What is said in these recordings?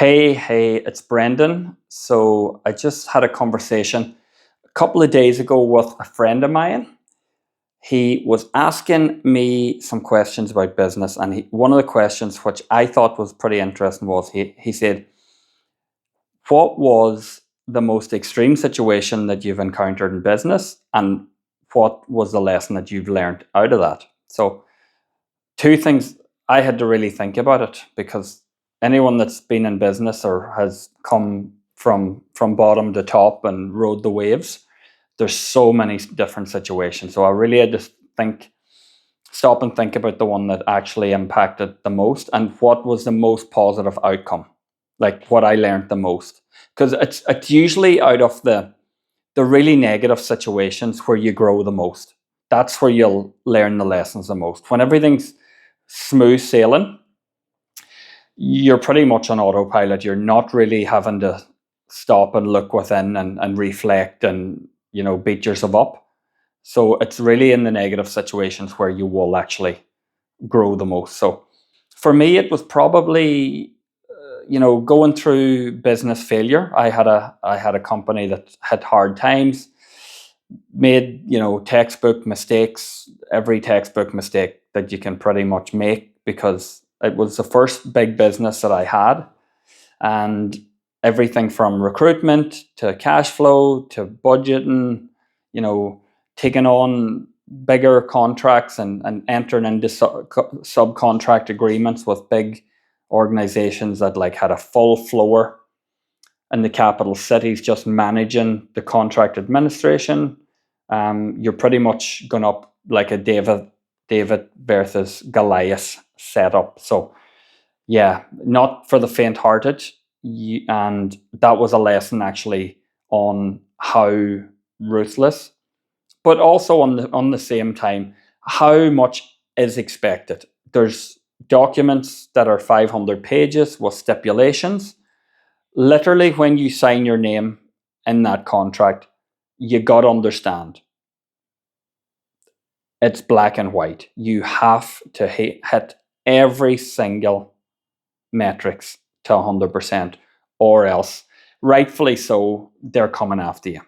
Hey, it's Brendan. So I just had a conversation a couple of days ago with a friend of mine. He was asking me some questions about business, and one of the questions which I thought was pretty interesting was he said, "What was the most extreme situation that you've encountered in business, and what was the lesson that you've learned out of that?" So two things. I had to really think about it because anyone that's been in business or has come from bottom to top and rode the waves, there's so many different situations. So I really had to stop and think about the one that actually impacted the most and what was the most positive outcome, like what I learned the most. Because it's usually out of the really negative situations where you grow the most. That's where you'll learn the lessons the most. When everything's smooth sailing, you're pretty much on autopilot. You're not really having to stop and look within and reflect and beat yourself up. So it's really in the negative situations where you will actually grow the most. So for me, it was probably going through business failure. I had a company that had hard times, made textbook mistakes, every textbook mistake that you can pretty much make, because it was the first big business that I had, and everything from recruitment to cash flow to budgeting, taking on bigger contracts and entering into subcontract agreements with big organizations that like had a full floor in the capital cities just managing the contract administration. You're pretty much going up like a David versus Goliath setup. So yeah, not for the faint-hearted. And that was a lesson actually on how ruthless, but also on the same time, how much is expected. There's documents that are 500 pages with stipulations. Literally, when you sign your name in that contract, you got to understand it's black and white. You have to hit every single metrics to 100%, or else, rightfully so, they're coming after you.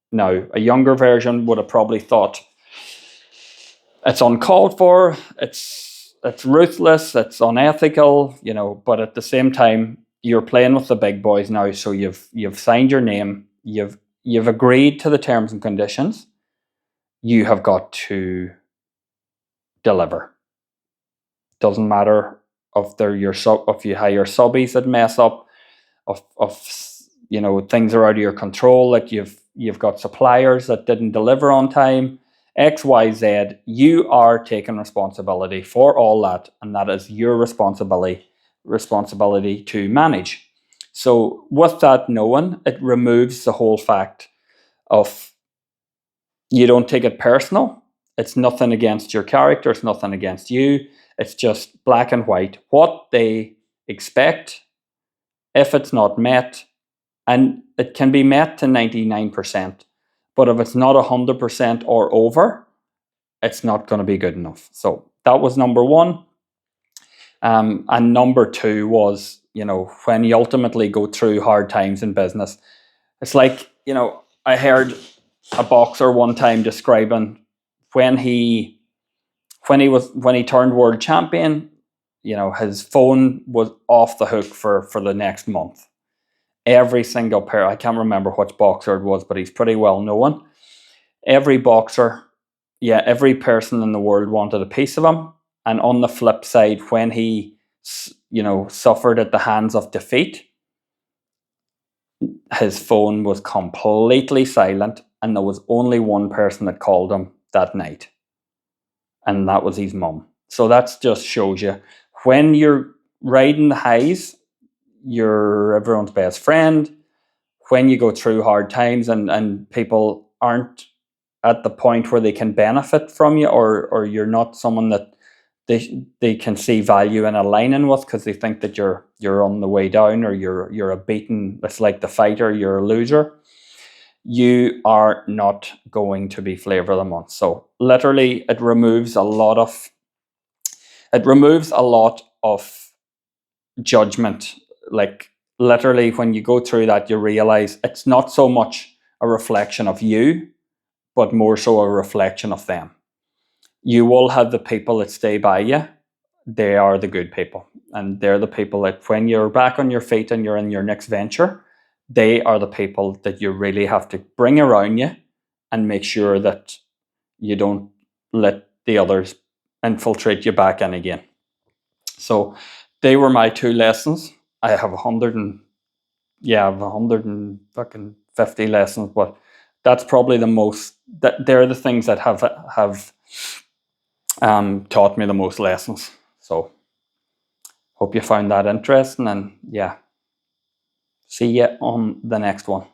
Now, a younger version would have probably thought it's uncalled for, it's ruthless, it's unethical, but at the same time, you're playing with the big boys now, so you've signed your name, you've agreed to the terms and conditions, you have got to deliver. Doesn't matter if they're if you hire subbies that mess up, of things are out of your control, like you've got suppliers that didn't deliver on time, XYZ. You are taking responsibility for all that, and that is your responsibility to manage. So with that knowing, it removes the whole fact of, you don't take it personal. It's nothing against your character, it's nothing against you. It's just black and white what they expect. If it's not met, and it can be met to 99%, but if it's not 100% or over, it's not going to be good enough. So that was number one. And number two was, when you ultimately go through hard times in business, it's like, I heard a boxer one time describing when he turned world champion, his phone was off the hook for the next month. Every single pair, I can't remember which boxer it was, but he's pretty well known. Every boxer, every person in the world wanted a piece of him. And on the flip side, when he, suffered at the hands of defeat, his phone was completely silent, and there was only one person that called him that night, and that was his mum. So that just shows you, when you're riding the highs, you're everyone's best friend. When you go through hard times and people aren't at the point where they can benefit from you, or you're not someone that they can see value in aligning with, because they think that you're on the way down, or you're a beaten, it's like the fighter, you're a loser, you are not going to be flavor of the month. So literally, it removes a lot of judgment. Like, literally when you go through that, you realize it's not so much a reflection of you, but more so a reflection of them. You will have the people that stay by you. They are the good people. And they're the people that when you're back on your feet and you're in your next venture, they are the people that you really have to bring around you and make sure that you don't let the others infiltrate you back in again. So they were my two lessons. I have 150 lessons, but that's probably the most, that they're the things that have taught me the most lessons. So hope you found that interesting, and yeah, see you on the next one.